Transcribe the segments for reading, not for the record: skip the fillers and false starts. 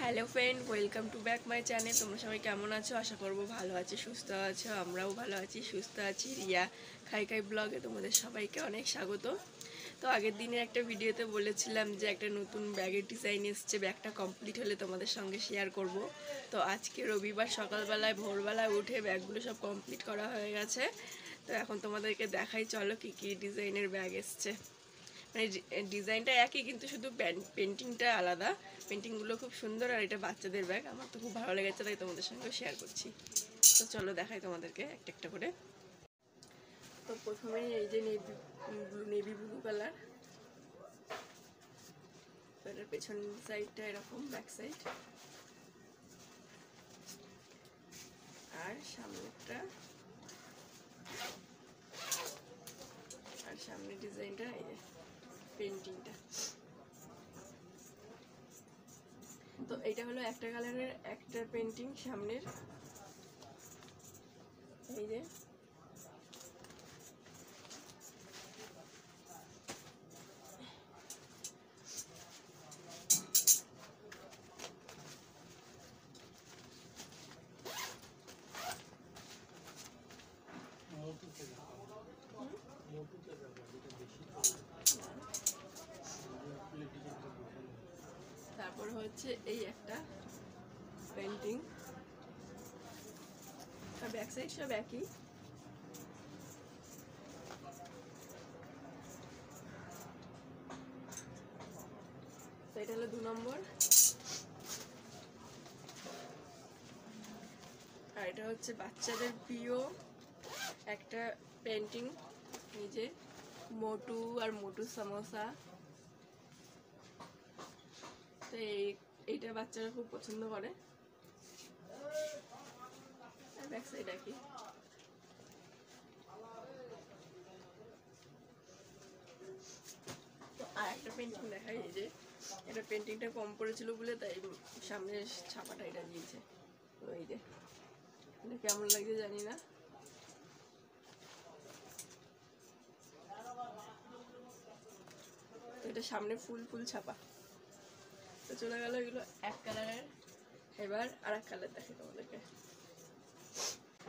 Hello friend, welcome to back my channel. তোমরা সবাই কেমন আছো? আশা করবো ভালো আছি, সুস্থ আছো। আমরাও ভালো আছি, সুস্থ আছি। রিয়া খাই খাই ব্লগে তোমাদের সবাইকে অনেক স্বাগত। তো আগের দিনের একটা ভিডিওতে বলেছিলাম যে একটা নতুন ব্যাগের ডিজাইন এসছে, ব্যাগটা কমপ্লিট হলে তোমাদের সঙ্গে শেয়ার করব। তো আজকে রবিবার সকালবেলায় ভোরবেলায় উঠে ব্যাগগুলো সব কমপ্লিট করা হয়ে গেছে। তো এখন তোমাদেরকে দেখাই, চলো কী কী ডিজাইনের ব্যাগ এসছে। মানে ডিজাইনটা একই, কিন্তু শুধু পেন্টিংটা আলাদা। পেন্টিংগুলো খুব সুন্দর, আর এটা বাচ্চাদের ব্যাগ। আমার তো খুব ভালো লেগেছে, তাই তোমাদের সঙ্গে শেয়ার করছি। তো চলো দেখাই তোমাদেরকে একটা একটা করে। তো প্রথমে এই যে নেভি ব্লু কালার, তো এটার পেছন সাইডটা এরকম, ব্যাক সাইড, আর সামনেরটা, আর সামনের ডিজাইনটা এই যে পেন্টিংটা। তো এইটা হলো একটা কালারের একটা পেন্টিং সামনের, এই যে তারপর হচ্ছে এই একটা পেন্টিং, আর ব্যাক সাইড সব একই। তো এটা হলো 2 নম্বর, আর এটা হচ্ছে বাচ্চাদের প্রিয় একটা পেন্টিং, এই যে মোটু আর মোটু সমোসা। তো এইটা বাচ্চারা খুব পছন্দ করে। আর ব্যাক সাইড একই। তো আর একটা পেন্টিং দেখাই, এই যে এটা পেন্টিংটা কম পড়েছিল বলে তাই সামনের ছাপাটা এটা দিয়েছে। তো এই যে এটা কেমন লাগছে জানি না। এটা সামনে ফুল ফুল ছাপা। তো চলে গেল এগুলো এক কালারের। এবার আর এক কালার দেখে তোমাদেরকে।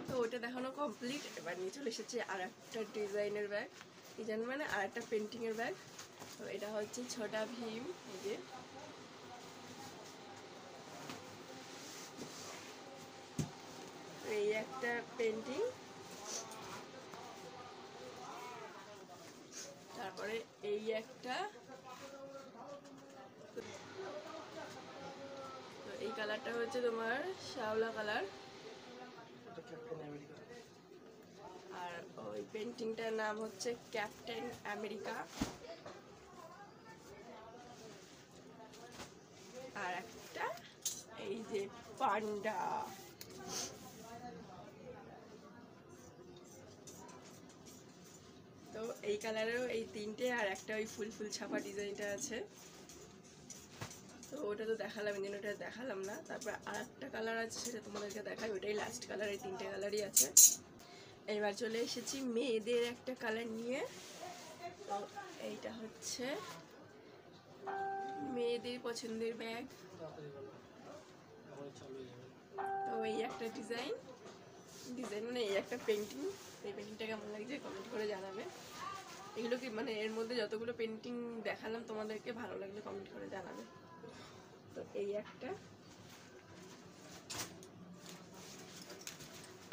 তো ওটা দেখানো কমপ্লিট। এবার নিয়ে চলে এসেছে আর একটা ডিজাইনের ব্যাগ, ডিজাইন মানে আর একটা পেন্টিংয়ের ব্যাগ। তো এটা হচ্ছে ছোটা ভীম, এই যে এই একটা পেন্টিং, তারপরে এই একটা, তো এই কালারটা হচ্ছে তোমার শ্যাওলা কালার, আর ওই পেন্টিংটার নাম হচ্ছে ক্যাপ্টেন আমেরিকা। আর একটা এই যে পান্ডা। তো এই কালারেরও এই তিনটে, আর একটা ওই ফুল ফুল ছাপা ডিজাইনটা আছে। তো ওটা তো দেখালাম, দিন ওটা দেখালাম না। তারপর আর একটা কালার আছে, সেটা তোমাদেরকে দেখাই। ওটাই লাস্ট কালার, এই তিনটে কালারই আছে। এবার চলে এসেছি মেয়েদের একটা কালার নিয়ে। তো এইটা হচ্ছে মেয়েদের পছন্দের ব্যাগ। তো এই একটা ডিজাইন মানে এই একটা পেন্টিং। এই পেন্টিংটা কেমন লাগছে কমেন্ট করে জানাবে। এগুলো কি মানে এর মধ্যে যতগুলো পেন্টিং দেখালাম তোমাদেরকে, ভালো লাগলে কমেন্ট করে জানাবে। তো এই একটা,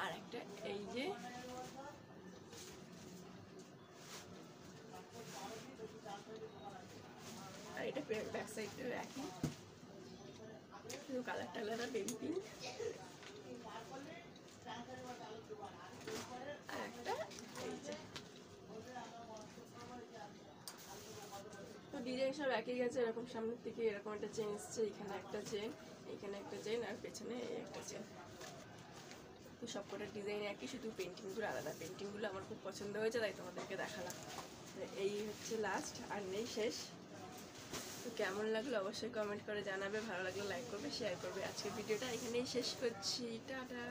আর একটা এই যে, আর এটা ব্যাক সাইডটা একই, শুধু কালারটা আলাদা পেন্টিং। আর একটা এই যে, তো ডিজাইন সব একই গেছে। এরকম সামনের থেকে এরকম একটা চেন এসছে, এখানে একটা চেন, এখানে একটা চেন, আর পেছনে এই একটা চেন। তো সবকটা ডিজাইন একই, শুধু পেন্টিংগুলো আলাদা। পেন্টিংগুলো আমার খুব পছন্দ হয়েছে, তাই তোমাদেরকে দেখালাম। এই হচ্ছে লাস্ট, আর নেই, শেষ। তো কেমন লাগলো অবশ্যই কমেন্ট করে জানাবে। ভালো লাগলে লাইক করবে, শেয়ার করবে। আজকের ভিডিওটা এখানেই শেষ করছি, টাটা।